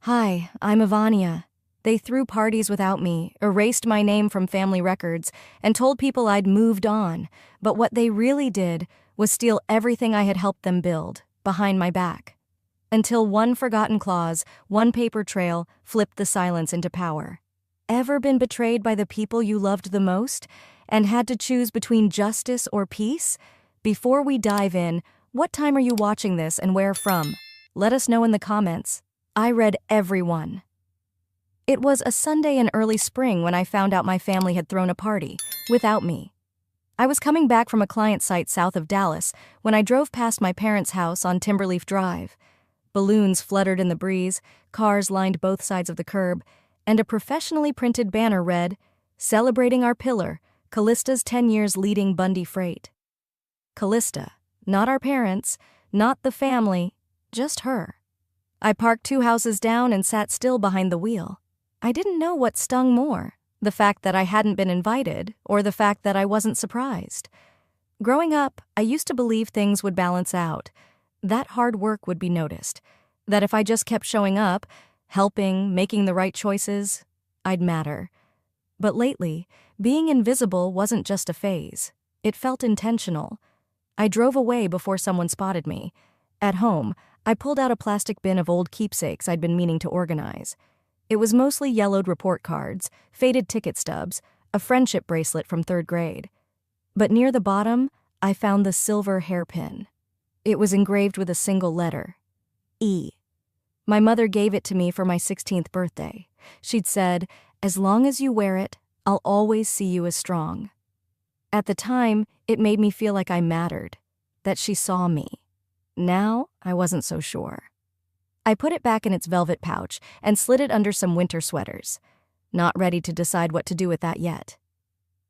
Hi, I'm Ivania. They threw parties without me, erased my name from family records, and told people I'd moved on. But what they really did was steal everything I had helped them build, behind my back. Until one forgotten clause, one paper trail, flipped the silence into power. Ever been betrayed by the people you loved the most, and had to choose between justice or peace? Before we dive in, what time are you watching this and where from? Let us know in the comments. I read every one. It was a Sunday in early spring when I found out my family had thrown a party, without me. I was coming back from a client site south of Dallas when I drove past my parents' house on Timberleaf Drive. Balloons fluttered in the breeze, cars lined both sides of the curb, and a professionally printed banner read, "Celebrating our pillar, Callista's 10 years leading Bundy freight." Callista, not our parents, not the family, just her. I parked 2 houses down and sat still behind the wheel. I didn't know what stung more, the fact that I hadn't been invited or the fact that I wasn't surprised. Growing up, I used to believe things would balance out, that hard work would be noticed, that if I just kept showing up, helping, making the right choices, I'd matter. But lately, being invisible wasn't just a phase. It felt intentional. I drove away before someone spotted me. At home, I pulled out a plastic bin of old keepsakes I'd been meaning to organize. It was mostly yellowed report cards, faded ticket stubs, a friendship bracelet from 3rd grade. But near the bottom, I found the silver hairpin. It was engraved with a single letter, E. My mother gave it to me for my 16th birthday. She'd said, "As long as you wear it, I'll always see you as strong." At the time, it made me feel like I mattered, that she saw me. Now, I wasn't so sure. I put it back in its velvet pouch and slid it under some winter sweaters, not ready to decide what to do with that yet.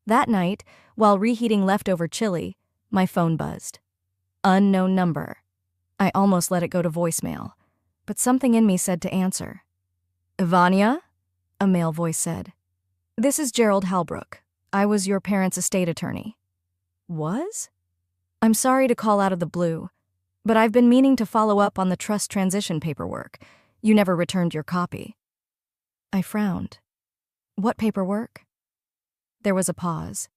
That night, while reheating leftover chili, my phone buzzed. Unknown number. I almost let it go to voicemail, but something in me said to answer. "Ivania?" a male voice said. "This is Gerald Halbrook. I was your parents' estate attorney." Was? "I'm sorry to call out of the blue, but I've been meaning to follow up on the trust transition paperwork. You never returned your copy." I frowned. "What paperwork?" There was a pause.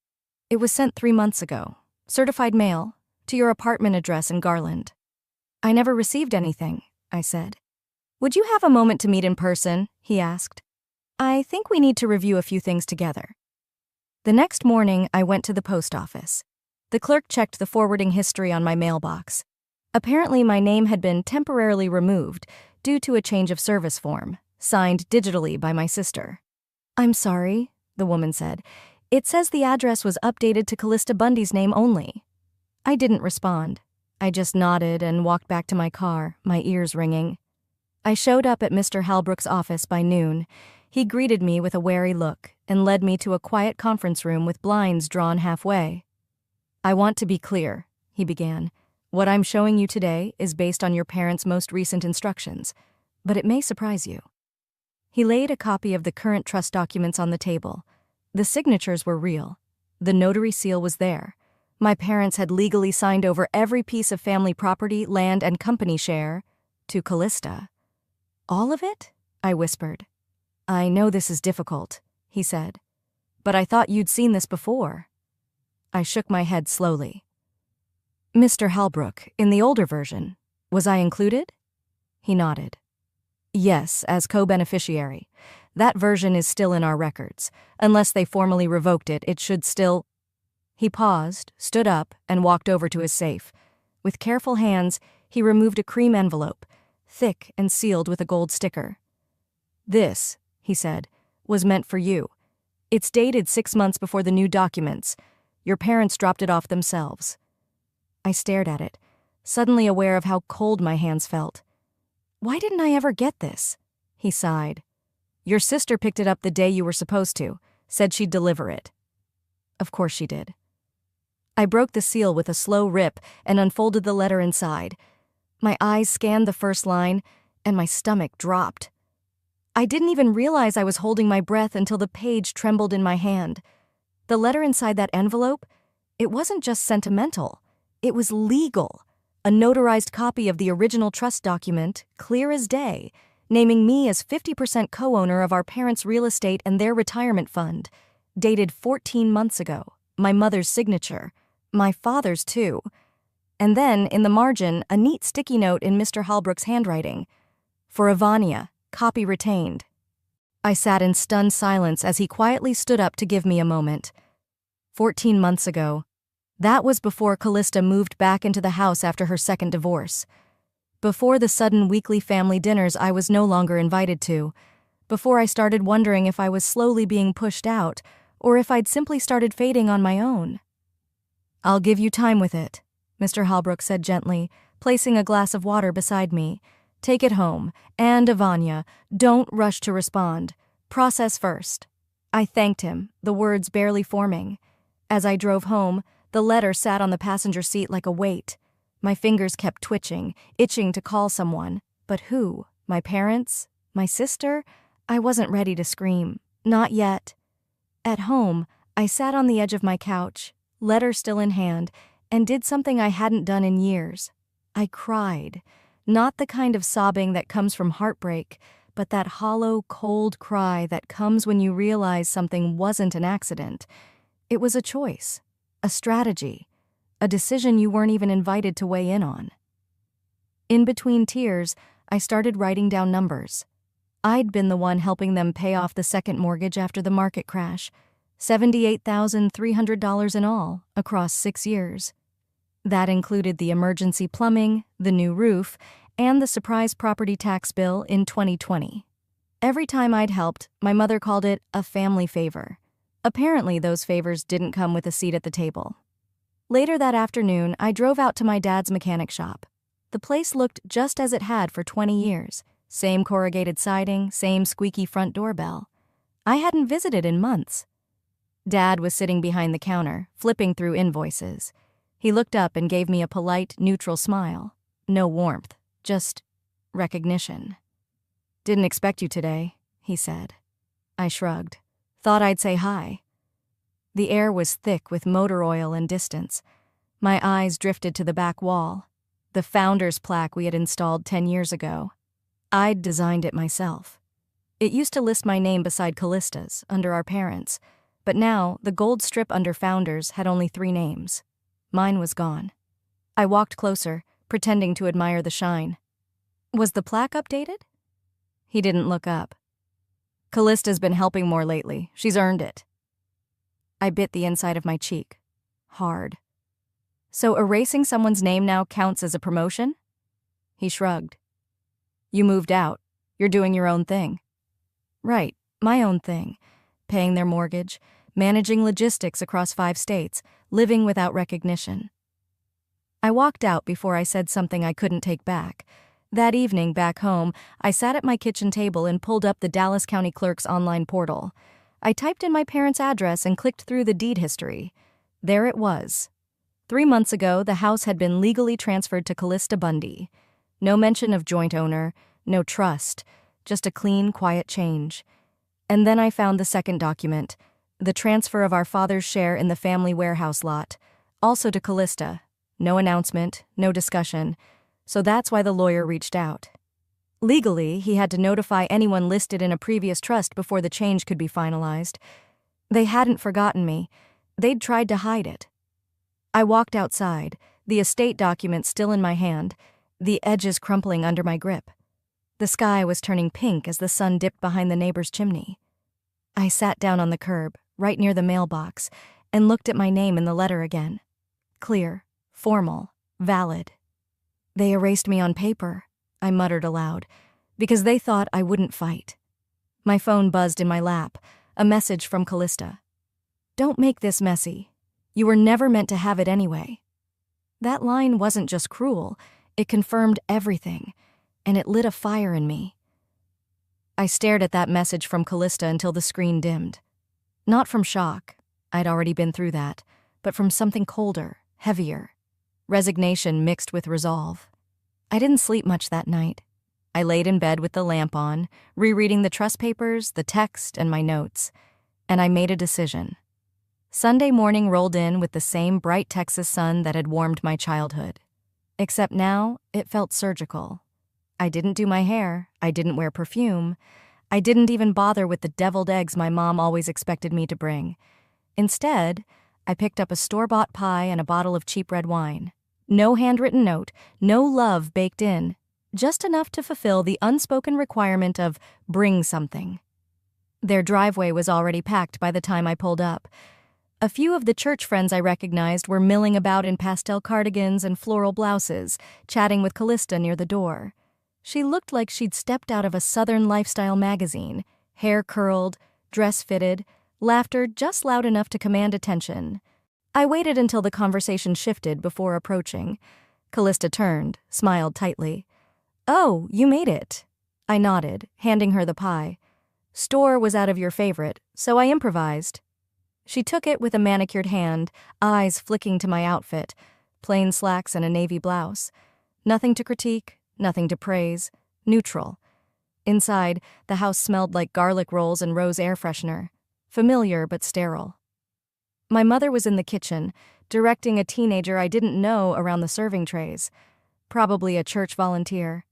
"It was sent 3 months ago, certified mail, to your apartment address in Garland." "I never received anything," I said. "Would you have a moment to meet in person?" he asked. "I think we need to review a few things together." The next morning, I went to the post office. The clerk checked the forwarding history on my mailbox. Apparently, my name had been temporarily removed due to a change of service form, signed digitally by my sister. "I'm sorry," the woman said. "It says the address was updated to Callista Bundy's name only." I didn't respond. I just nodded and walked back to my car, my ears ringing. I showed up at Mr. Halbrook's office by noon. He greeted me with a wary look and led me to a quiet conference room with blinds drawn halfway. "I want to be clear," he began. "What I'm showing you today is based on your parents' most recent instructions, but it may surprise you." He laid a copy of the current trust documents on the table. The signatures were real. The notary seal was there. My parents had legally signed over every piece of family property, land, and company share to Callista. "All of it?" I whispered. "I know this is difficult," he said, "but I thought you'd seen this before." I shook my head slowly. "Mr. Halbrook, in the older version, was I included?" He nodded. "Yes, as co-beneficiary. That version is still in our records. Unless they formally revoked it, it should still—" He paused, stood up, and walked over to his safe. With careful hands, he removed a cream envelope, thick and sealed with a gold sticker. "This," he said, "was meant for you. It's dated 6 months before the new documents. Your parents dropped it off themselves." I stared at it, suddenly aware of how cold my hands felt. "Why didn't I ever get this?" He sighed. "Your sister picked it up the day you were supposed to, said she'd deliver it." Of course she did. I broke the seal with a slow rip and unfolded the letter inside. My eyes scanned the first line, and my stomach dropped. I didn't even realize I was holding my breath until the page trembled in my hand. The letter inside that envelope, it wasn't just sentimental. It was legal, a notarized copy of the original trust document, clear as day, naming me as 50% co-owner of our parents' real estate and their retirement fund, dated 14 months ago, my mother's signature, my father's too. And then, in the margin, a neat sticky note in Mr. Holbrook's handwriting. For Ivania, copy retained. I sat in stunned silence as he quietly stood up to give me a moment. 14 months ago. That was before Callista moved back into the house after her second divorce. Before the sudden weekly family dinners I was no longer invited to. Before I started wondering if I was slowly being pushed out, or if I'd simply started fading on my own. "I'll give you time with it," Mr. Holbrook said gently, placing a glass of water beside me. "Take it home, and Ivania, don't rush to respond. Process first." I thanked him, the words barely forming. As I drove home, the letter sat on the passenger seat like a weight. My fingers kept twitching, itching to call someone. But who? My parents? My sister? I wasn't ready to scream. Not yet. At home, I sat on the edge of my couch, letter still in hand, and did something I hadn't done in years. I cried. Not the kind of sobbing that comes from heartbreak, but that hollow, cold cry that comes when you realize something wasn't an accident. It was a choice, a strategy, a decision you weren't even invited to weigh in on. In between tears, I started writing down numbers. I'd been the one helping them pay off the second mortgage after the market crash, $78,300 in all, across 6 years. That included the emergency plumbing, the new roof, and the surprise property tax bill in 2020. Every time I'd helped, my mother called it a family favor. Apparently, those favors didn't come with a seat at the table. Later that afternoon, I drove out to my dad's mechanic shop. The place looked just as it had for 20 years. Same corrugated siding, same squeaky front doorbell. I hadn't visited in months. Dad was sitting behind the counter, flipping through invoices. He looked up and gave me a polite, neutral smile. No warmth, just recognition. "Didn't expect you today," he said. I shrugged. Thought I'd say hi. The air was thick with motor oil and distance. My eyes drifted to the back wall, the founder's plaque we had installed 10 years ago. I'd designed it myself. It used to list my name beside Callista's, under our parents, but now the gold strip under Founders had only 3 names. Mine was gone. I walked closer, pretending to admire the shine. "Was the plaque updated?" He didn't look up. "Callista's been helping more lately. She's earned it." I bit the inside of my cheek. Hard. "So erasing someone's name now counts as a promotion?" He shrugged. "You moved out. You're doing your own thing." Right, my own thing. Paying their mortgage, managing logistics across 5 states, living without recognition. I walked out before I said something I couldn't take back. That evening, back home, I sat at my kitchen table and pulled up the Dallas County Clerk's online portal. I typed in my parents' address and clicked through the deed history. There it was. 3 months ago, the house had been legally transferred to Callista Bundy. No mention of joint owner, no trust, just a clean, quiet change. And then I found the second document, the transfer of our father's share in the family warehouse lot, also to Callista. No announcement, no discussion, so that's why the lawyer reached out. Legally, he had to notify anyone listed in a previous trust before the change could be finalized. They hadn't forgotten me. They'd tried to hide it. I walked outside, the estate document still in my hand, the edges crumpling under my grip. The sky was turning pink as the sun dipped behind the neighbor's chimney. I sat down on the curb, right near the mailbox, and looked at my name in the letter again. Clear, formal, valid. "They erased me on paper," I muttered aloud, because they thought I wouldn't fight. My phone buzzed in my lap, a message from Callista. "Don't make this messy. You were never meant to have it anyway." That line wasn't just cruel, it confirmed everything, and it lit a fire in me. I stared at that message from Callista until the screen dimmed. Not from shock, I'd already been through that, but from something colder, heavier. Resignation mixed with resolve. I didn't sleep much that night. I laid in bed with the lamp on, rereading the trust papers, the text, and my notes. And I made a decision. Sunday morning rolled in with the same bright Texas sun that had warmed my childhood. Except now, it felt surgical. I didn't do my hair. I didn't wear perfume. I didn't even bother with the deviled eggs my mom always expected me to bring. Instead, I picked up a store-bought pie and a bottle of cheap red wine. No handwritten note, no love baked in, just enough to fulfill the unspoken requirement of bring something. Their driveway was already packed by the time I pulled up. A few of the church friends I recognized were milling about in pastel cardigans and floral blouses, chatting with Callista near the door. She looked like she'd stepped out of a Southern lifestyle magazine, hair curled, dress fitted, laughter just loud enough to command attention. I waited until the conversation shifted before approaching. Callista turned, smiled tightly. "Oh, you made it." I nodded, handing her the pie. "Store was out of your favorite, so I improvised." She took it with a manicured hand, eyes flicking to my outfit, plain slacks and a navy blouse. Nothing to critique, nothing to praise, neutral. Inside, the house smelled like garlic rolls and rose air freshener, familiar but sterile. My mother was in the kitchen, directing a teenager I didn't know around the serving trays, probably a church volunteer.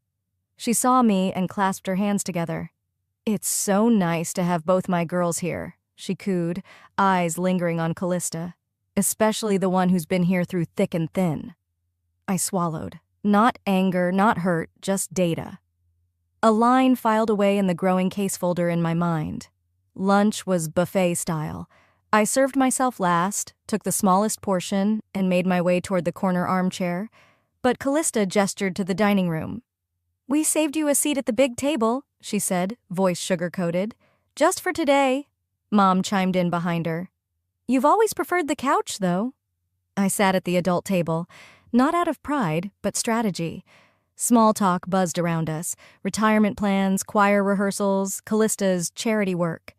She saw me and clasped her hands together. "It's so nice to have both my girls here," she cooed, eyes lingering on Callista, "especially the one who's been here through thick and thin." I swallowed. Not anger, not hurt, just data. A line filed away in the growing case folder in my mind. Lunch was buffet style. I served myself last, took the smallest portion, and made my way toward the corner armchair, but Callista gestured to the dining room. "We saved you a seat at the big table," she said, voice sugar-coated. "Just for today." Mom chimed in behind her. "You've always preferred the couch, though." I sat at the adult table, not out of pride, but strategy. Small talk buzzed around us, retirement plans, choir rehearsals, Callista's charity work.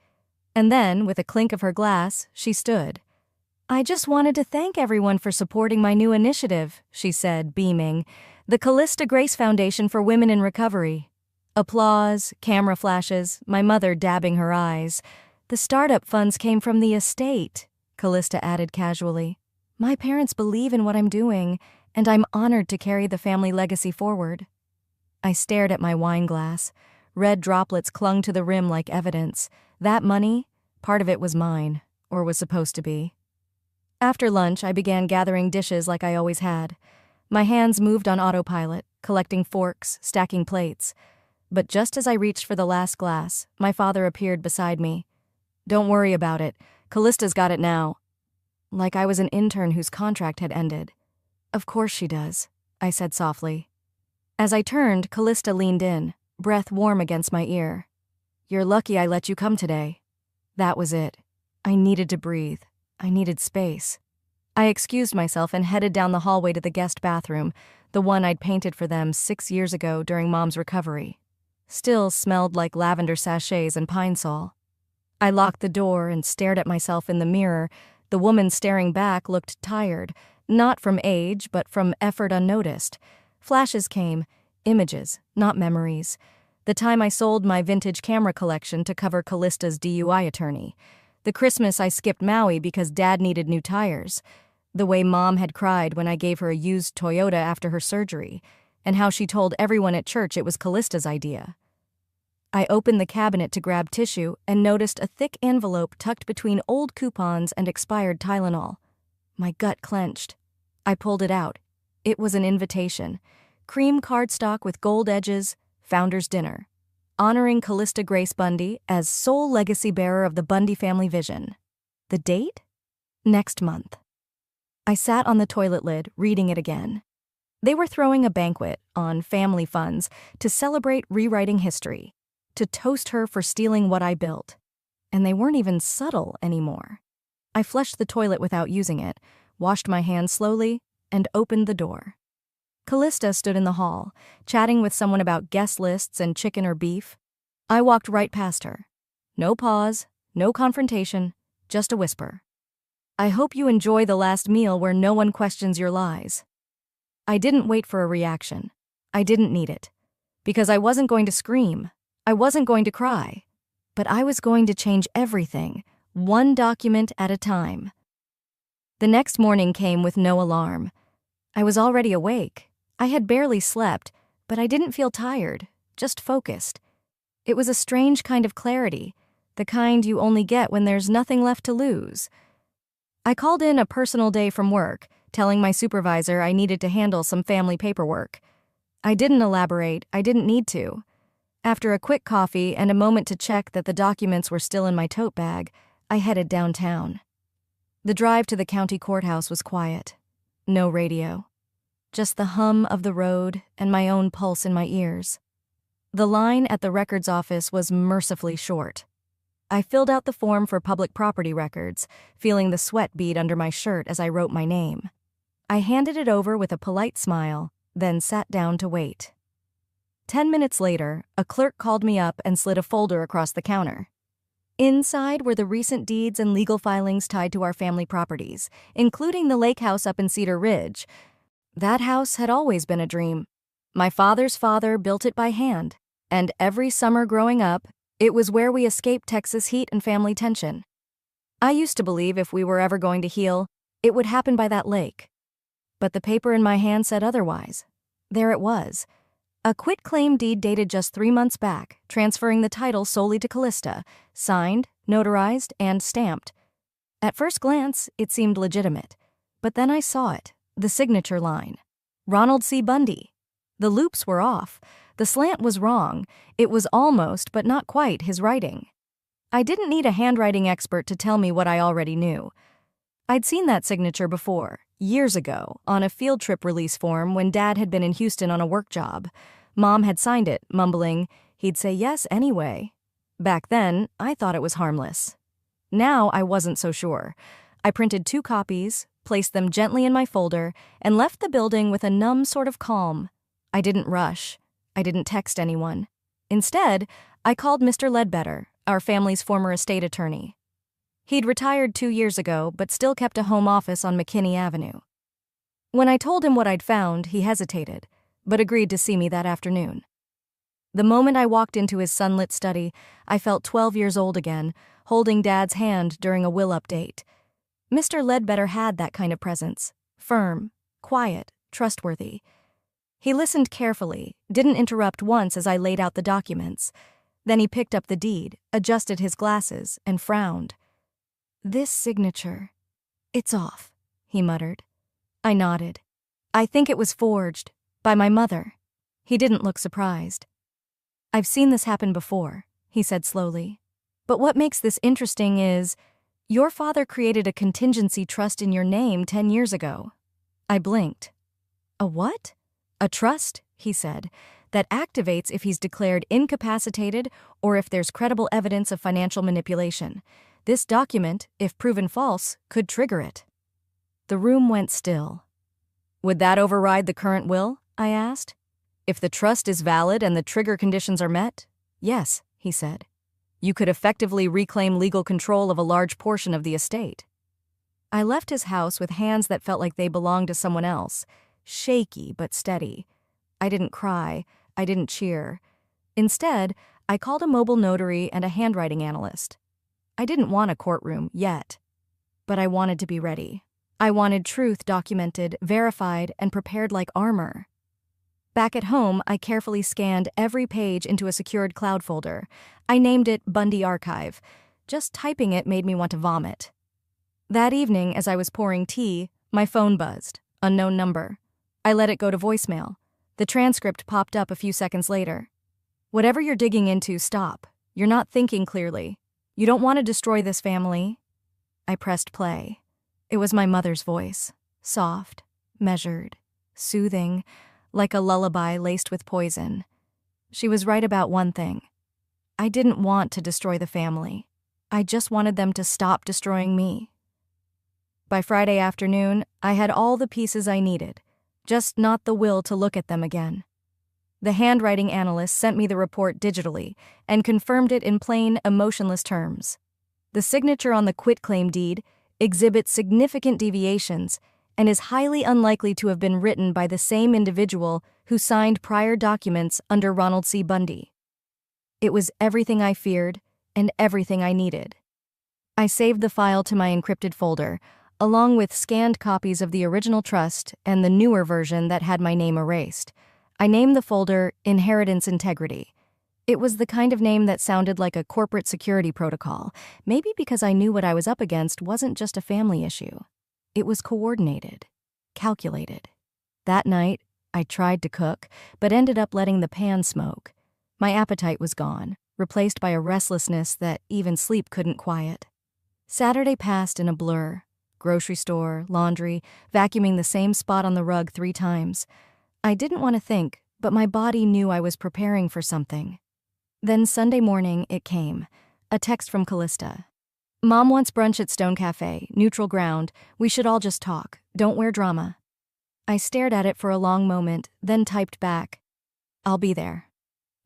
And then, with a clink of her glass, she stood. "I just wanted to thank everyone for supporting my new initiative," she said, beaming. "The Callista Grace Foundation for Women in Recovery." Applause, camera flashes, my mother dabbing her eyes. "The startup funds came from the estate," Callista added casually. "My parents believe in what I'm doing, and I'm honored to carry the family legacy forward." I stared at my wine glass. Red droplets clung to the rim like evidence. That money, part of it was mine, or was supposed to be. After lunch, I began gathering dishes like I always had. My hands moved on autopilot, collecting forks, stacking plates. But just as I reached for the last glass, my father appeared beside me. "Don't worry about it. Callista's got it now." Like I was an intern whose contract had ended. "Of course she does," I said softly. As I turned, Callista leaned in, breath warm against my ear. "You're lucky I let you come today." That was it. I needed to breathe. I needed space. I excused myself and headed down the hallway to the guest bathroom, the one I'd painted for them 6 years ago during Mom's recovery. Still smelled like lavender sachets and pine sol. I locked the door and stared at myself in the mirror. The woman staring back looked tired, not from age, but from effort unnoticed. Flashes came, images, not memories. The time I sold my vintage camera collection to cover Callista's DUI attorney. The Christmas I skipped Maui because Dad needed new tires. The way Mom had cried when I gave her a used Toyota after her surgery, and how she told everyone at church it was Callista's idea. I opened the cabinet to grab tissue and noticed a thick envelope tucked between old coupons and expired Tylenol. My gut clenched. I pulled it out. It was an invitation. Cream cardstock with gold edges, Founder's Dinner. Honoring Callista Grace Bundy as sole legacy bearer of the Bundy family vision. The date? Next month. I sat on the toilet lid, reading it again. They were throwing a banquet on family funds to celebrate rewriting history, to toast her for stealing what I built. And they weren't even subtle anymore. I flushed the toilet without using it, washed my hands slowly, and opened the door. Callista stood in the hall, chatting with someone about guest lists and chicken or beef. I walked right past her. No pause, no confrontation, just a whisper. "I hope you enjoy the last meal where no one questions your lies." I didn't wait for a reaction. I didn't need it. Because I wasn't going to scream. I wasn't going to cry. But I was going to change everything, one document at a time. The next morning came with no alarm. I was already awake. I had barely slept, But I didn't feel tired, just focused. It was a strange kind of clarity, the kind you only get when there's nothing left to lose. I called in a personal day from work, telling my supervisor I needed to handle some family paperwork. I didn't elaborate, I didn't need to. After a quick coffee and a moment to check that the documents were still in my tote bag, I headed downtown. The drive to the county courthouse was quiet. No radio. Just the hum of the road and my own pulse in my ears. The line at the records office was mercifully short. I filled out the form for public property records, feeling the sweat bead under my shirt as I wrote my name. I handed it over with a polite smile, then sat down to wait. 10 minutes later, a clerk called me up and slid a folder across the counter. Inside were the recent deeds and legal filings tied to our family properties, including the lake house up in Cedar Ridge. That house had always been a dream. My father's father built it by hand, and every summer growing up, it was where we escaped Texas heat and family tension. I used to believe if we were ever going to heal, it would happen by that lake. But the paper in my hand said otherwise. There it was. A quitclaim deed dated just 3 months back, transferring the title solely to Callista, signed, notarized, and stamped. At first glance, it seemed legitimate. But then I saw it, the signature line. Ronald C. Bundy. The loops were off. The slant was wrong. It was almost, but not quite, his writing. I didn't need a handwriting expert to tell me what I already knew. I'd seen that signature before, years ago, on a field trip release form when Dad had been in Houston on a work job. Mom had signed it, mumbling, he'd say yes anyway. Back then, I thought it was harmless. Now I wasn't so sure. I printed 2 copies, placed them gently in my folder, and left the building with a numb sort of calm. I didn't rush. I didn't text anyone. Instead, I called Mr. Ledbetter, our family's former estate attorney. He'd retired 2 years ago, but still kept a home office on McKinney Avenue. When I told him what I'd found, he hesitated, but agreed to see me that afternoon. The moment I walked into his sunlit study, I felt 12 years old again, holding Dad's hand during a will update. Mr. Ledbetter had that kind of presence, firm, quiet, trustworthy. He listened carefully, didn't interrupt once as I laid out the documents. Then he picked up the deed, adjusted his glasses, and frowned. "This signature, it's off," he muttered. I nodded. "I think it was forged, by my mother." He didn't look surprised. "I've seen this happen before," he said slowly. "But what makes this interesting is, your father created a contingency trust in your name 10 years ago." I blinked. "A what?" "A trust," he said, "that activates if he's declared incapacitated or if there's credible evidence of financial manipulation. This document, if proven false, could trigger it." The room went still. "Would that override the current will?" I asked. "If the trust is valid and the trigger conditions are met?" "Yes," he said. "You could effectively reclaim legal control of a large portion of the estate." I left his house with hands that felt like they belonged to someone else, shaky but steady. I didn't cry. I didn't cheer. Instead, I called a mobile notary and a handwriting analyst. I didn't want a courtroom yet, but I wanted to be ready. I wanted truth documented, verified, and prepared like armor. Back at home, I carefully scanned every page into a secured cloud folder. I named it Bundy Archive. Just typing it made me want to vomit. That evening, as I was pouring tea, my phone buzzed. Unknown number. I let it go to voicemail. The transcript popped up a few seconds later. "Whatever you're digging into, stop. You're not thinking clearly. You don't want to destroy this family." I pressed play. It was my mother's voice, soft, measured, soothing, like a lullaby laced with poison. She was right about one thing. I didn't want to destroy the family. I just wanted them to stop destroying me. By Friday afternoon, I had all the pieces I needed, just not the will to look at them again. The handwriting analyst sent me the report digitally and confirmed it in plain, emotionless terms. The signature on the quitclaim deed exhibits significant deviations and is highly unlikely to have been written by the same individual who signed prior documents under Ronald C. Bundy. It was everything I feared and everything I needed. I saved the file to my encrypted folder, along with scanned copies of the original trust and the newer version that had my name erased. I named the folder Inheritance Integrity. It was the kind of name that sounded like a corporate security protocol, maybe because I knew what I was up against wasn't just a family issue. It was coordinated, calculated. That night, I tried to cook, but ended up letting the pan smoke. My appetite was gone, replaced by a restlessness that even sleep couldn't quiet. Saturday passed in a blur. Grocery store, laundry, vacuuming the same spot on the rug 3 times. I didn't want to think, but my body knew I was preparing for something. Then Sunday morning, it came. A text from Callista. Mom wants brunch at Stone Cafe, neutral ground. We should all just talk. Don't wear drama. I stared at it for a long moment, then typed back, I'll be there.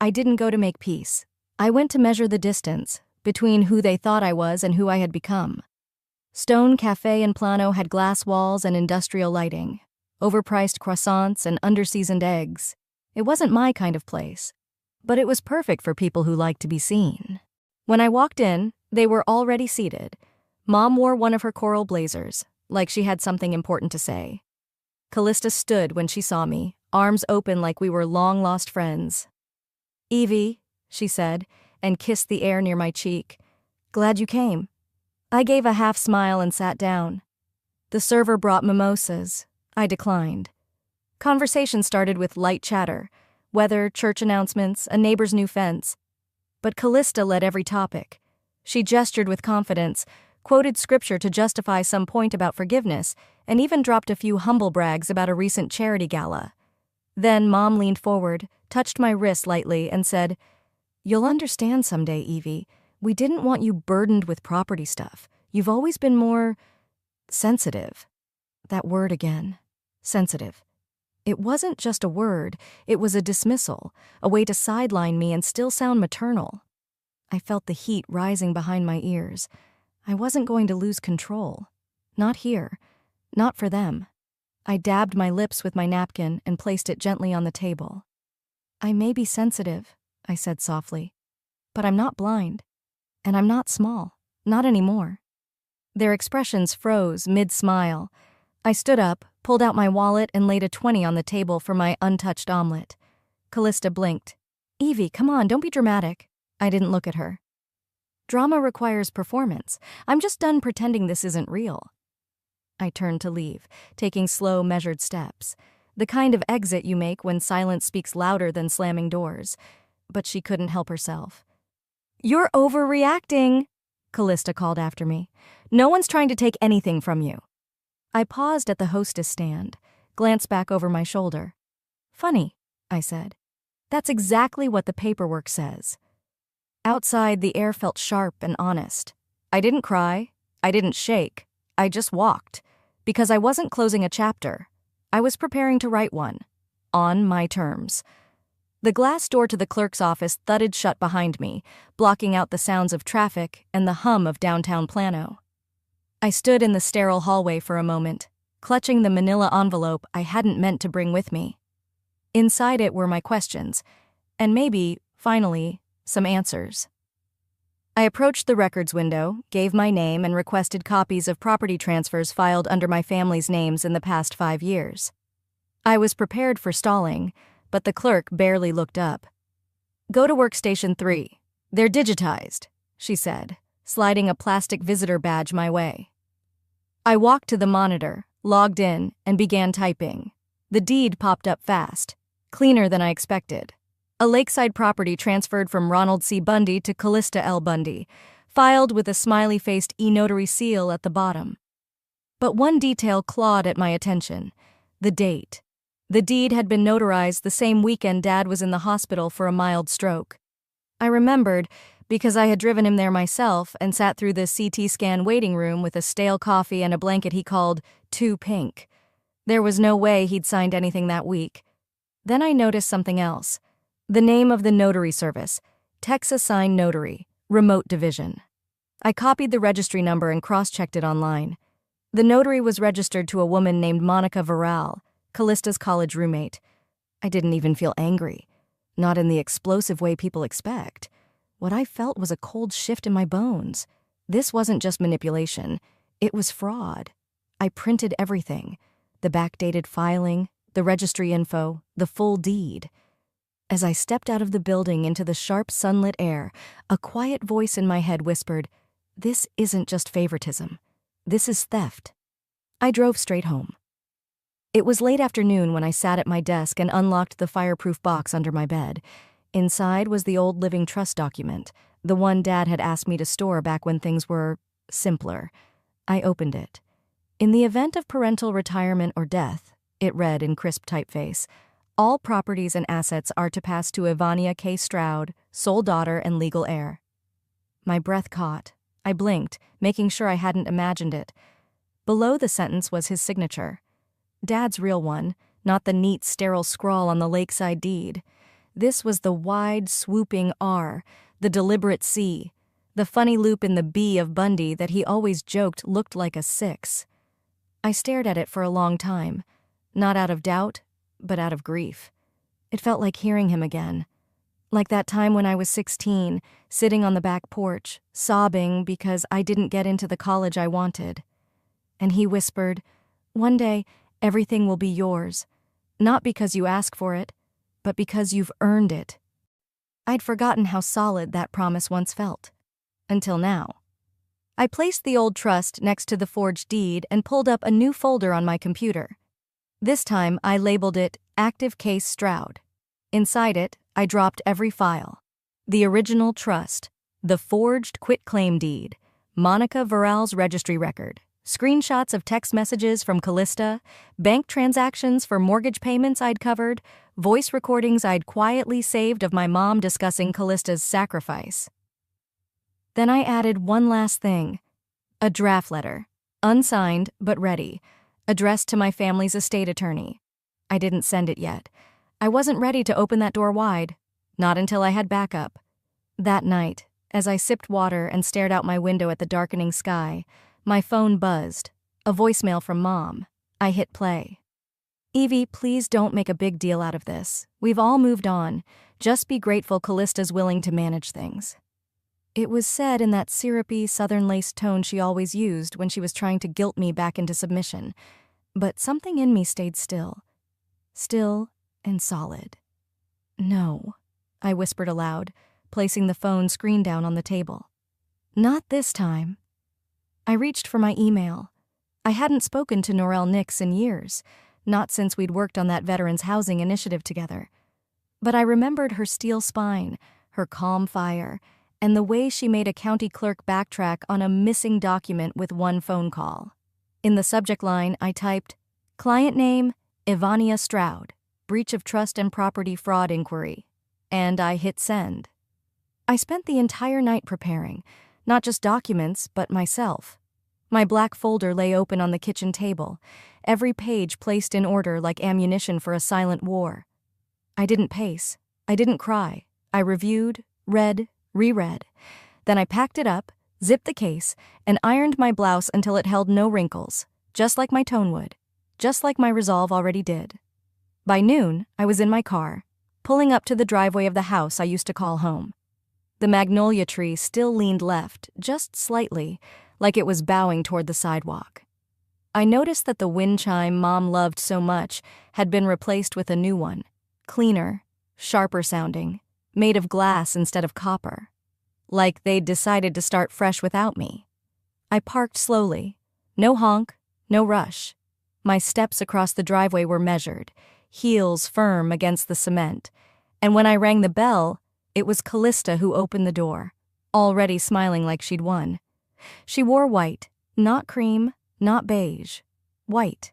I didn't go to make peace. I went to measure the distance between who they thought I was and who I had become. Stone Cafe in Plano had glass walls and industrial lighting, overpriced croissants and underseasoned eggs. It wasn't my kind of place, but it was perfect for people who liked to be seen. When I walked in, they were already seated. Mom wore one of her coral blazers, like she had something important to say. Callista stood when she saw me, arms open like we were long-lost friends. Evie, she said, and kissed the air near my cheek. Glad you came. I gave a half smile and sat down. The server brought mimosas. I declined. Conversation started with light chatter, weather, church announcements, a neighbor's new fence. But Callista led every topic. She gestured with confidence, quoted scripture to justify some point about forgiveness, and even dropped a few humble brags about a recent charity gala. Then Mom leaned forward, touched my wrist lightly, and said, You'll understand someday, Evie. We didn't want you burdened with property stuff. You've always been more sensitive. That word again. Sensitive. It wasn't just a word, it was a dismissal, a way to sideline me and still sound maternal. I felt the heat rising behind my ears. I wasn't going to lose control. Not here. Not for them. I dabbed my lips with my napkin and placed it gently on the table. I may be sensitive, I said softly, but I'm not blind. And I'm not small. Not anymore. Their expressions froze mid-smile. I stood up, pulled out my wallet, and laid a 20 on the table for my untouched omelet. Callista blinked. Evie, come on, don't be dramatic. I didn't look at her. Drama requires performance. I'm just done pretending this isn't real. I turned to leave, taking slow, measured steps. The kind of exit you make when silence speaks louder than slamming doors. But she couldn't help herself. You're overreacting, Callista called after me. No one's trying to take anything from you. I paused at the hostess stand, glanced back over my shoulder. Funny, I said. That's exactly what the paperwork says. Outside, the air felt sharp and honest. I didn't cry. I didn't shake. I just walked. Because I wasn't closing a chapter. I was preparing to write one. On my terms. The glass door to the clerk's office thudded shut behind me, blocking out the sounds of traffic and the hum of downtown Plano. I stood in the sterile hallway for a moment, clutching the manila envelope I hadn't meant to bring with me. Inside it were my questions, and maybe, finally, some answers. I approached the records window, gave my name, and requested copies of property transfers filed under my family's names in the past 5 years. I was prepared for stalling, but the clerk barely looked up. Go to workstation 3. They're digitized, she said, sliding a plastic visitor badge my way. I walked to the monitor, logged in, and began typing. The deed popped up fast, cleaner than I expected. A lakeside property transferred from Ronald C. Bundy to Callista L. Bundy, filed with a smiley-faced e-notary seal at the bottom. But one detail clawed at my attention: the date. The deed had been notarized the same weekend Dad was in the hospital for a mild stroke. I remembered because I had driven him there myself and sat through the CT scan waiting room with a stale coffee and a blanket he called too pink. There was no way he'd signed anything that week. Then I noticed something else. The name of the notary service, Texas Sign Notary, Remote Division. I copied the registry number and cross-checked it online. The notary was registered to a woman named Monica Varral, Callista's college roommate. I didn't even feel angry. Not in the explosive way people expect. What I felt was a cold shift in my bones. This wasn't just manipulation. It was fraud. I printed everything. The backdated filing, the registry info, the full deed. As I stepped out of the building into the sharp sunlit air, a quiet voice in my head whispered, "This isn't just favoritism. This is theft." I drove straight home. It was late afternoon when I sat at my desk and unlocked the fireproof box under my bed. Inside was the old living trust document, the one Dad had asked me to store back when things were simpler. I opened it. In the event of parental retirement or death, it read in crisp typeface, all properties and assets are to pass to Ivania K. Stroud, sole daughter and legal heir. My breath caught. I blinked, making sure I hadn't imagined it. Below the sentence was his signature. Dad's real one, not the neat, sterile scrawl on the lakeside deed. This was the wide, swooping R, the deliberate C, the funny loop in the B of Bundy that he always joked looked like a 6. I stared at it for a long time, not out of doubt, but out of grief. It felt like hearing him again. Like that time when I was 16, sitting on the back porch, sobbing because I didn't get into the college I wanted. And he whispered, "One day, everything will be yours, not because you ask for it, but because you've earned it." I'd forgotten how solid that promise once felt. Until now. I placed the old trust next to the forged deed and pulled up a new folder on my computer. This time, I labeled it Active Case Stroud. Inside it, I dropped every file. The original trust, the forged quitclaim deed, Monica Varal's registry record, screenshots of text messages from Callista, bank transactions for mortgage payments I'd covered, voice recordings I'd quietly saved of my mom discussing Callista's sacrifice. Then I added one last thing, a draft letter, unsigned but ready, addressed to my family's estate attorney. I didn't send it yet. I wasn't ready to open that door wide, not until I had backup. That night, as I sipped water and stared out my window at the darkening sky, my phone buzzed, a voicemail from Mom. I hit play. "Evie, please don't make a big deal out of this. We've all moved on. Just be grateful Callista's willing to manage things." It was said in that syrupy, southern-laced tone she always used when she was trying to guilt me back into submission. But something in me stayed still. Still and solid. "No," I whispered aloud, placing the phone screen down on the table. "Not this time." I reached for my email. I hadn't spoken to Norelle Nix in years, not since we'd worked on that veterans' housing initiative together. But I remembered her steel spine, her calm fire, and the way she made a county clerk backtrack on a missing document with one phone call. In the subject line, I typed, "Client name, Ivania Stroud, breach of trust and property fraud inquiry," and I hit send. I spent the entire night preparing, not just documents, but myself. My black folder lay open on the kitchen table, every page placed in order like ammunition for a silent war. I didn't pace. I didn't cry. I reviewed, read, reread. Then I packed it up, zipped the case, and ironed my blouse until it held no wrinkles, just like my tone would, just like my resolve already did. By noon, I was in my car, pulling up to the driveway of the house I used to call home. The magnolia tree still leaned left, just slightly, like it was bowing toward the sidewalk. I noticed that the wind chime Mom loved so much had been replaced with a new one, cleaner, sharper sounding, made of glass instead of copper. Like they'd decided to start fresh without me. I parked slowly. No honk, no rush. My steps across the driveway were measured, heels firm against the cement. And when I rang the bell, it was Callista who opened the door, already smiling like she'd won. She wore white, not cream, not beige. White.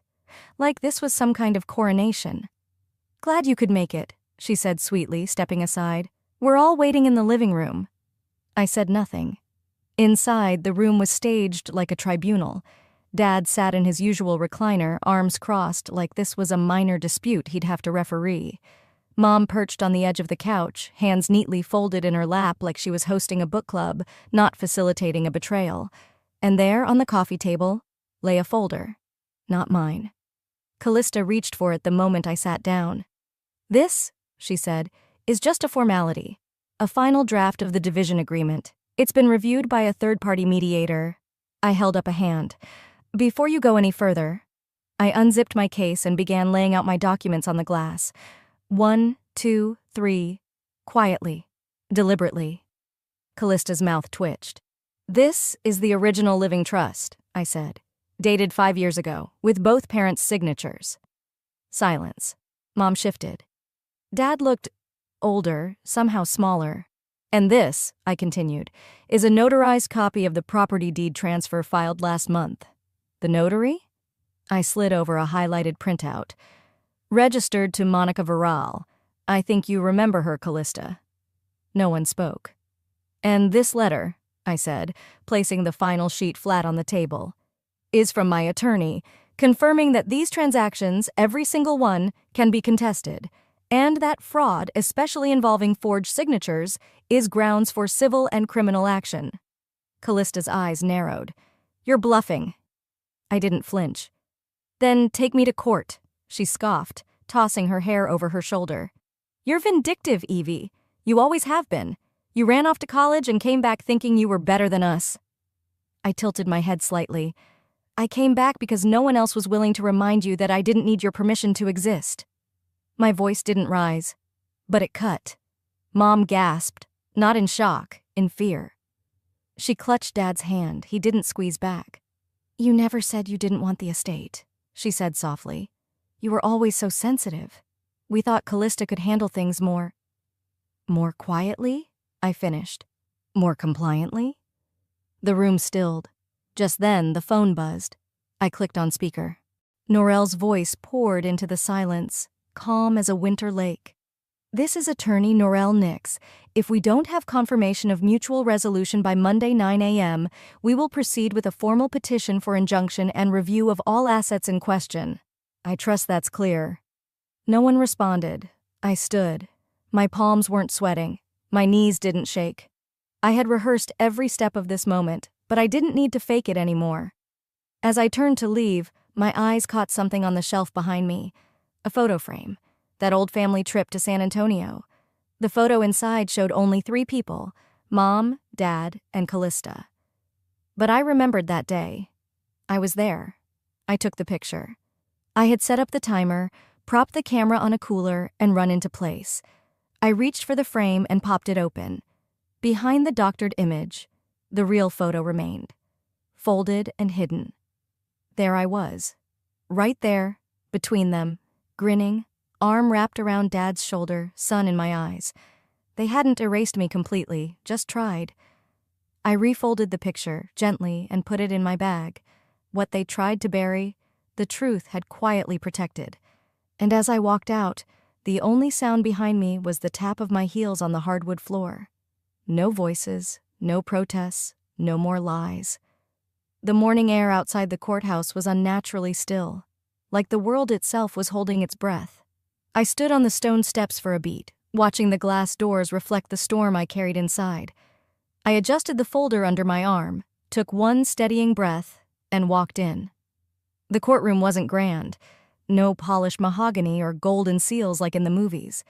Like this was some kind of coronation. "Glad you could make it," she said sweetly, stepping aside. "We're all waiting in the living room." I said nothing. Inside, the room was staged like a tribunal. Dad sat in his usual recliner, arms crossed, like this was a minor dispute he'd have to referee. Mom perched on the edge of the couch, hands neatly folded in her lap like she was hosting a book club, not facilitating a betrayal. And there, on the coffee table, lay a folder. Not mine. Callista reached for it the moment I sat down. "This," she said, "is just a formality. A final draft of the division agreement. It's been reviewed by a third-party mediator." I held up a hand. "Before you go any further..." I unzipped my case and began laying out my documents on the glass. 1, 2, 3, quietly, deliberately. Callista's mouth twitched. "This is the original living trust," I said, "dated 5 years ago, with both parents' signatures." Silence. Mom shifted. Dad looked older, somehow smaller. "And this," I continued, "is a notarized copy of the property deed transfer filed last month." "The notary?" I slid over a highlighted printout. "Registered to Monica Virral. I think you remember her, Callista." No one spoke. "And this letter," I said, placing the final sheet flat on the table, "is from my attorney, confirming that these transactions, every single one, can be contested, and that fraud, especially involving forged signatures, is grounds for civil and criminal action." Callista's eyes narrowed. "You're bluffing." I didn't flinch. "Then take me to court," she scoffed, tossing her hair over her shoulder. "You're vindictive, Evie. You always have been. You ran off to college and came back thinking you were better than us." I tilted my head slightly. "I came back because no one else was willing to remind you that I didn't need your permission to exist." My voice didn't rise, but it cut. Mom gasped, not in shock, in fear. She clutched Dad's hand. He didn't squeeze back. "You never said you didn't want the estate," she said softly. "You were always so sensitive. We thought Callista could handle things more quietly?" I finished. "More compliantly?" The room stilled. Just then, the phone buzzed. I clicked on speaker. Norel's voice poured into the silence, calm as a winter lake. "This is attorney Norel Nix. If we don't have confirmation of mutual resolution by Monday 9 a.m., we will proceed with a formal petition for injunction and review of all assets in question. I trust that's clear." No one responded. I stood. My palms weren't sweating. My knees didn't shake. I had rehearsed every step of this moment, but I didn't need to fake it anymore. As I turned to leave, my eyes caught something on the shelf behind me. A photo frame. That old family trip to San Antonio. The photo inside showed only 3 people: Mom, Dad, and Callista. But I remembered that day. I was there. I took the picture. I had set up the timer, propped the camera on a cooler, and run into place. I reached for the frame and popped it open. Behind the doctored image, the real photo remained, folded and hidden. There I was, right there, between them, grinning, arm wrapped around Dad's shoulder, sun in my eyes. They hadn't erased me completely, just tried. I refolded the picture, gently, and put it in my bag. What they tried to bury, the truth had quietly protected. And as I walked out, the only sound behind me was the tap of my heels on the hardwood floor. No voices, no protests, no more lies. The morning air outside the courthouse was unnaturally still, like the world itself was holding its breath. I stood on the stone steps for a beat, watching the glass doors reflect the storm I carried inside. I adjusted the folder under my arm, took one steadying breath, and walked in. The courtroom wasn't grand. No polished mahogany or golden seals like in the movies.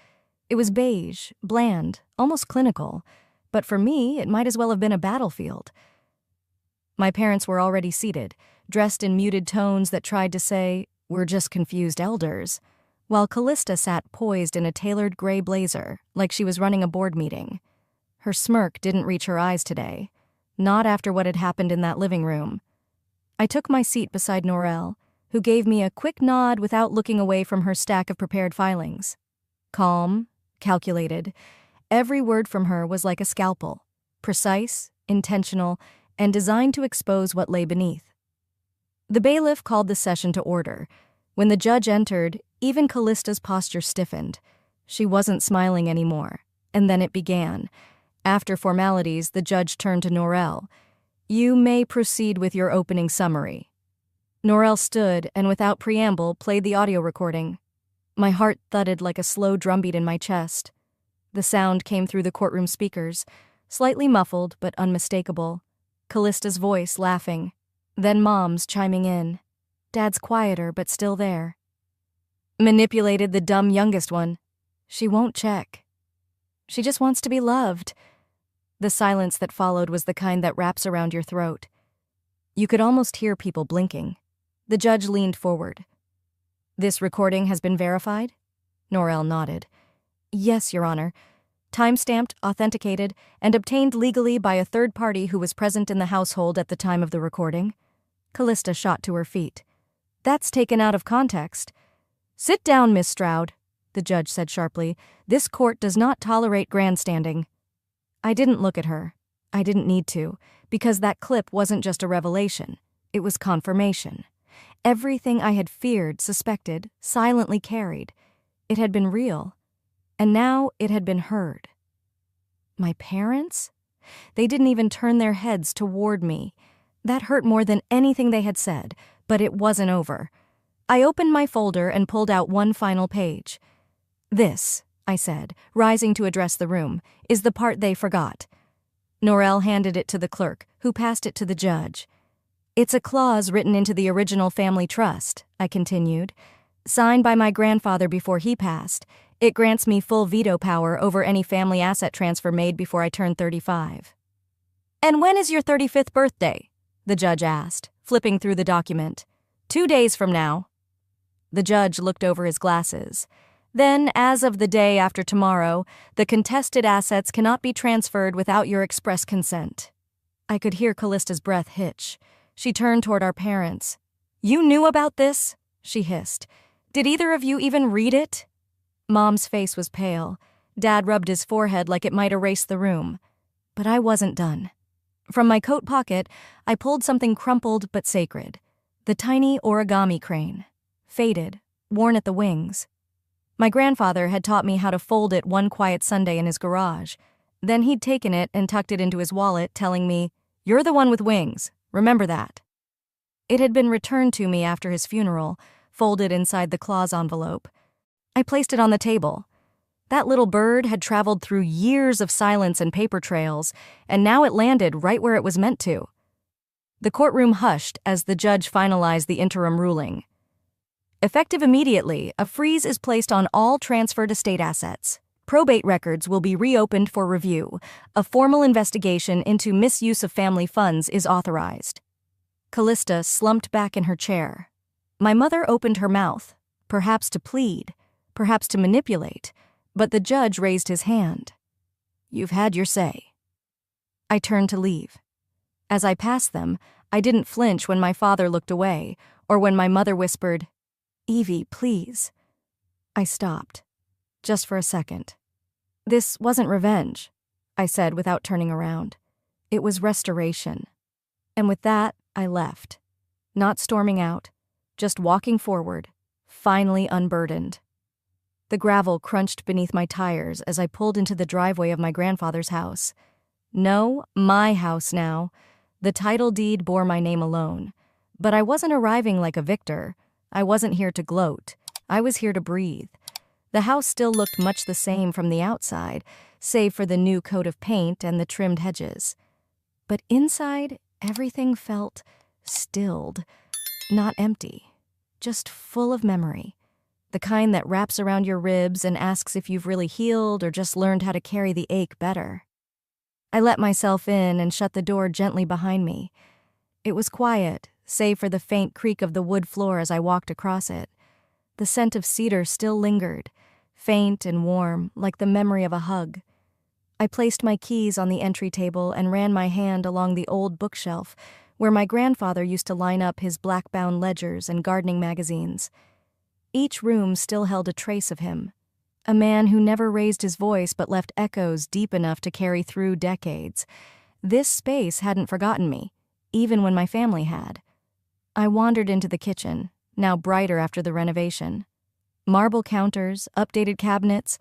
It was beige, bland, almost clinical, but for me, it might as well have been a battlefield. My parents were already seated, dressed in muted tones that tried to say, "We're just confused elders," while Callista sat poised in a tailored gray blazer, like she was running a board meeting. Her smirk didn't reach her eyes today, not after what had happened in that living room. I took my seat beside Norel, who gave me a quick nod without looking away from her stack of prepared filings. Calm, calculated, every word from her was like a scalpel, precise, intentional, and designed to expose what lay beneath. The bailiff called the session to order. When the judge entered, even Callista's posture stiffened. She wasn't smiling anymore, and then it began. After formalities, the judge turned to Norel. "You may proceed with your opening summary." Norel stood and without preamble played the audio recording. My heart thudded like a slow drumbeat in my chest. The sound came through the courtroom speakers, slightly muffled but unmistakable. Callista's voice laughing, then Mom's chiming in. Dad's quieter but still there. "Manipulated the dumb youngest one. She won't check. She just wants to be loved." The silence that followed was the kind that wraps around your throat. You could almost hear people blinking. The judge leaned forward, This recording has been verified? Norel nodded. Yes, Your Honor. Time-stamped, authenticated, and obtained legally by a third party who was present in the household at the time of the recording. Callista shot to her feet. That's taken out of context. Sit down, Miss Stroud, the judge said sharply. This court does not tolerate grandstanding. I didn't look at her. I didn't need to, because that clip wasn't just a revelation. It was confirmation. Everything I had feared, suspected, silently carried. It had been real. And now it had been heard. My parents? They didn't even turn their heads toward me. That hurt more than anything they had said, but it wasn't over. I opened my folder and pulled out one final page. This, I said, rising to address the room, is the part they forgot. Norel handed it to the clerk, who passed it to the judge. It's a clause written into the original family trust, I continued. Signed by my grandfather before he passed. It grants me full veto power over any family asset transfer made before I turn 35. And when is your 35th birthday? The judge asked, flipping through the document. 2 days from now. The judge looked over his glasses. Then, as of the day after tomorrow, the contested assets cannot be transferred without your express consent. I could hear Callista's breath hitch. She turned toward our parents. You knew about this? She hissed. Did either of you even read it? Mom's face was pale. Dad rubbed his forehead like it might erase the room. But I wasn't done. From my coat pocket, I pulled something crumpled but sacred. The tiny origami crane. Faded, worn at the wings. My grandfather had taught me how to fold it one quiet Sunday in his garage. Then he'd taken it and tucked it into his wallet, telling me, "You're the one with wings. Remember that." It had been returned to me after his funeral, folded inside the clause envelope. I placed it on the table. That little bird had traveled through years of silence and paper trails, and now it landed right where it was meant to. The courtroom hushed as the judge finalized the interim ruling. Effective immediately, a freeze is placed on all transferred estate assets. Probate records will be reopened for review. A formal investigation into misuse of family funds is authorized. Callista slumped back in her chair. My mother opened her mouth, perhaps to plead, perhaps to manipulate, but the judge raised his hand. You've had your say. I turned to leave. As I passed them, I didn't flinch when my father looked away, or when my mother whispered, Evie, please. I stopped, just for a second. This wasn't revenge, I said without turning around. It was restoration. And with that, I left, not storming out, just walking forward, finally unburdened. The gravel crunched beneath my tires as I pulled into the driveway of my grandfather's house. No, my house now. The title deed bore my name alone. But I wasn't arriving like a victor. I wasn't here to gloat. I was here to breathe. The house still looked much the same from the outside, save for the new coat of paint and the trimmed hedges. But inside, everything felt stilled, not empty, just full of memory. The kind that wraps around your ribs and asks if you've really healed or just learned how to carry the ache better. I let myself in and shut the door gently behind me. It was quiet, save for the faint creak of the wood floor as I walked across it. The scent of cedar still lingered, faint and warm, like the memory of a hug. I placed my keys on the entry table and ran my hand along the old bookshelf where my grandfather used to line up his black-bound ledgers and gardening magazines. Each room still held a trace of him, a man who never raised his voice but left echoes deep enough to carry through decades. This space hadn't forgotten me, even when my family had. I wandered into the kitchen, now brighter after the renovation. Marble counters, updated cabinets,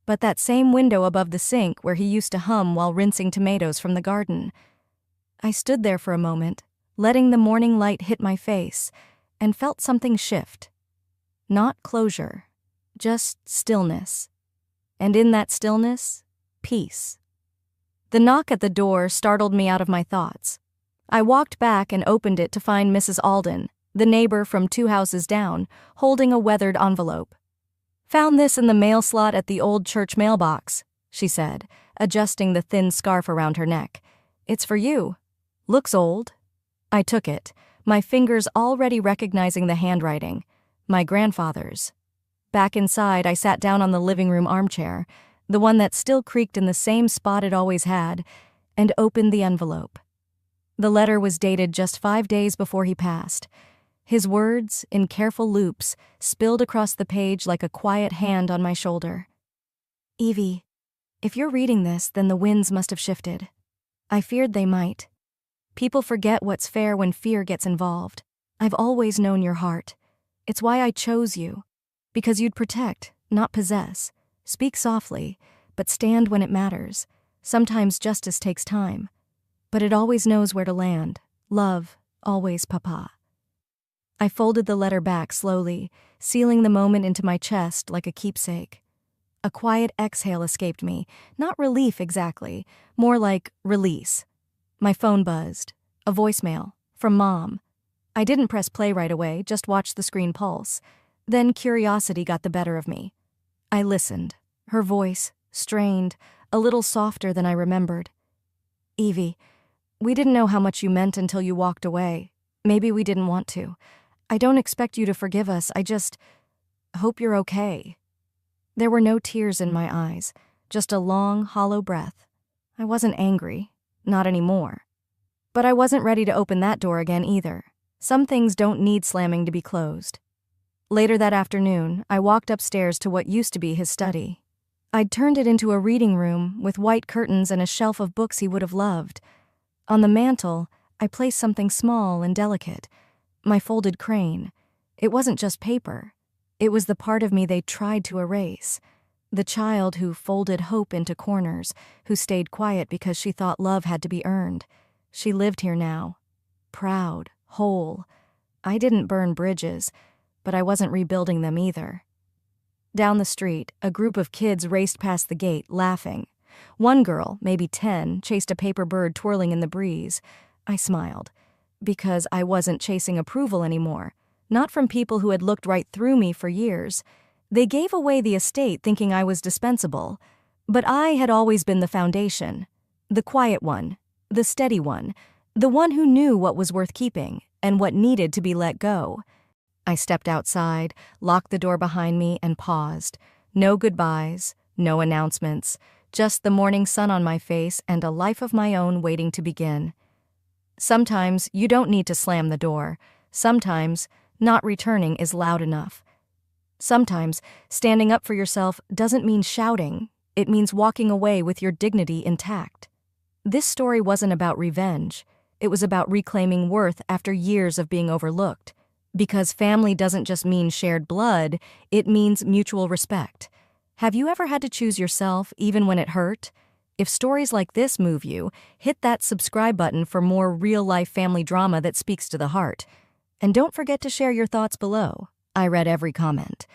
but that same window above the sink where he used to hum while rinsing tomatoes from the garden. I stood there for a moment, letting the morning light hit my face, and felt something shift. Not closure, just stillness. And in that stillness, peace. The knock at the door startled me out of my thoughts. I walked back and opened it to find Mrs. Alden, the neighbor from 2 houses down, holding a weathered envelope. "Found this in the mail slot at the old church mailbox," she said, adjusting the thin scarf around her neck. "It's for you. Looks old." I took it, my fingers already recognizing the handwriting. My grandfather's. Back inside, I sat down on the living room armchair, the one that still creaked in the same spot it always had, and opened the envelope. The letter was dated just 5 days before he passed. His words, in careful loops, spilled across the page like a quiet hand on my shoulder. Evie, if you're reading this, then the winds must have shifted. I feared they might. People forget what's fair when fear gets involved. I've always known your heart. It's why I chose you. Because you'd protect, not possess. Speak softly, but stand when it matters. Sometimes justice takes time. But it always knows where to land. Love, always, Papa. I folded the letter back slowly, sealing the moment into my chest like a keepsake. A quiet exhale escaped me, not relief exactly, more like release. My phone buzzed. A voicemail, from Mom. I didn't press play right away, just watched the screen pulse. Then curiosity got the better of me. I listened. Her voice, strained, a little softer than I remembered. Evie, we didn't know how much you meant until you walked away. Maybe we didn't want to. I don't expect you to forgive us, I just hope you're okay. There were no tears in my eyes, just a long, hollow breath. I wasn't angry, not anymore. But I wasn't ready to open that door again either. Some things don't need slamming to be closed. Later that afternoon, I walked upstairs to what used to be his study. I'd turned it into a reading room with white curtains and a shelf of books he would have loved. On the mantel, I placed something small and delicate, my folded crane. It wasn't just paper. It was the part of me they tried to erase. The child who folded hope into corners, who stayed quiet because she thought love had to be earned. She lived here now. Proud, whole. I didn't burn bridges, but I wasn't rebuilding them either. Down the street, a group of kids raced past the gate, laughing. One girl, maybe 10, chased a paper bird twirling in the breeze. I smiled, because I wasn't chasing approval anymore. Not from people who had looked right through me for years. They gave away the estate thinking I was dispensable. But I had always been the foundation. The quiet one, the steady one, the one who knew what was worth keeping and what needed to be let go. I stepped outside, locked the door behind me, and paused. No goodbyes, no announcements, just the morning sun on my face and a life of my own waiting to begin. Sometimes you don't need to slam the door. Sometimes not returning is loud enough. Sometimes standing up for yourself doesn't mean shouting. It means walking away with your dignity intact. This story wasn't about revenge. It was about reclaiming worth after years of being overlooked. Because family doesn't just mean shared blood, it means mutual respect. Have you ever had to choose yourself even when it hurt? If stories like this move you, hit that subscribe button for more real-life family drama that speaks to the heart. And don't forget to share your thoughts below. I read every comment.